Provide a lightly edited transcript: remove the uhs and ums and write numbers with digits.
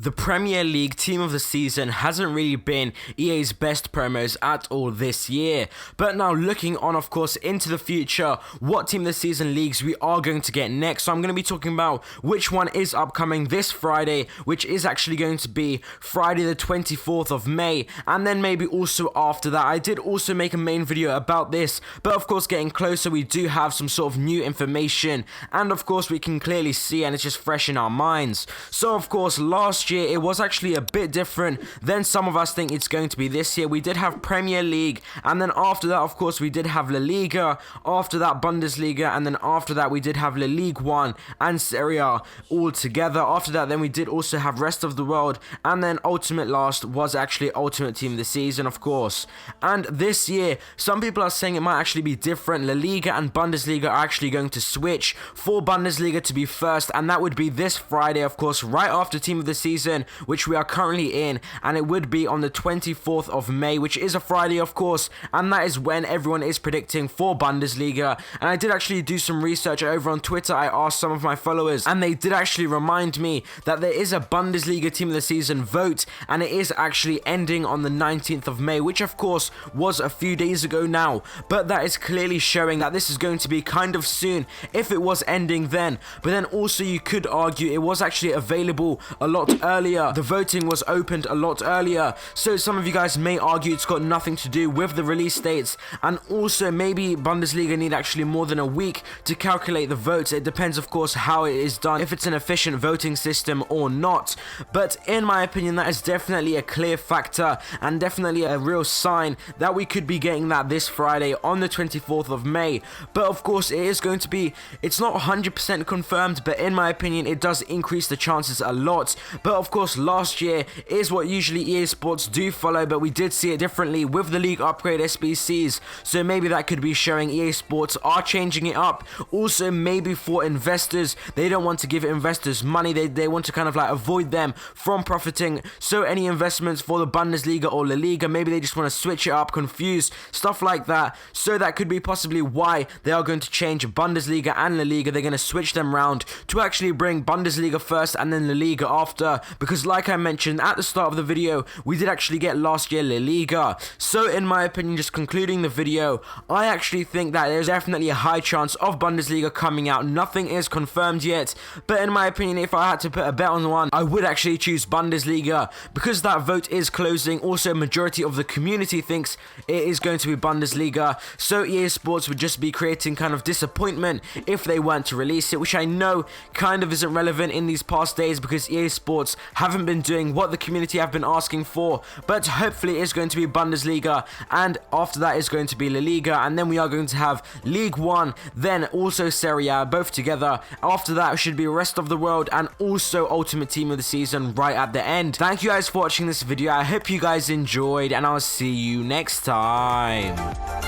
The Premier League Team of the Season hasn't really been EA's best promos at all this year. But now looking on, of course, into the future, what Team of the Season leagues we are going to get next. So I'm going to be talking about which one is upcoming this Friday, which is actually going to be Friday the 24th of May. And then maybe also after that. I did also make a main video about this. But of course, getting closer, we do have some sort of new information. And of course, we can clearly see, and it's just fresh in our minds. So of course, last year it was actually a bit different than some of us think it's going to be this year. We did have Premier League, and then after that, of course, we did have La Liga, after that Bundesliga, and then after that we did have La Ligue 1 and Serie A all together. After that, then we did also have Rest of the World, and then ultimate last was actually Ultimate Team of the Season, of course. And this year, some people are saying it might actually be different. La Liga and Bundesliga are actually going to switch for Bundesliga to be first, and that would be this Friday, of course, right after Team of the Season, which we are currently in, and it would be on the 24th of May, which is a Friday, of course, and that is when everyone is predicting for Bundesliga. And I did actually do some research over on Twitter. I asked some of my followers, and they did actually remind me that there is a Bundesliga Team of the Season vote, and it is actually ending on the 19th of May, which of course was a few days ago now, but that is clearly showing that this is going to be kind of soon if it was ending then. But then also you could argue it was actually available a lot earlier. The voting was opened a lot earlier, so some of you guys may argue it's got nothing to do with the release dates, and also maybe Bundesliga need actually more than a week to calculate the votes. It depends, of course, how it is done, if it's an efficient voting system or not. But in my opinion, that is definitely a clear factor and definitely a real sign that we could be getting that this Friday on the 24th of May. But of course, it is going to be, it's not 100% confirmed, but in my opinion, it does increase the chances a lot. But of course, last year is what usually EA Sports do follow, but we did see it differently with the league upgrade SBCs, so maybe that could be showing EA Sports are changing it up. Also, maybe for investors, they don't want to give investors money, they want to kind of like avoid them from profiting, so any investments for the Bundesliga or La Liga, maybe they just want to switch it up, confuse, stuff like that. So that could be possibly why they are going to change Bundesliga and La Liga. They're going to switch them round to actually bring Bundesliga first and then La Liga after, because like I mentioned at the start of the video, we did actually get last year La Liga. So in my opinion, just concluding the video, I actually think that there's definitely a high chance of Bundesliga coming out. Nothing is confirmed yet, but in my opinion, if I had to put a bet on one, I would actually choose Bundesliga, because that vote is closing. Also, majority of the community thinks it is going to be Bundesliga, so EA Sports would just be creating kind of disappointment if they weren't to release it, which I know kind of isn't relevant in these past days because EA Sports haven't been doing what the community have been asking for. But hopefully it's going to be Bundesliga, and after that is going to be La Liga, and then we are going to have League 1, then also Serie A, both together. After that should be Rest of the World and also Ultimate Team of the Season right at the end. Thank you guys for watching this video. I hope you guys enjoyed, and I'll see you next time.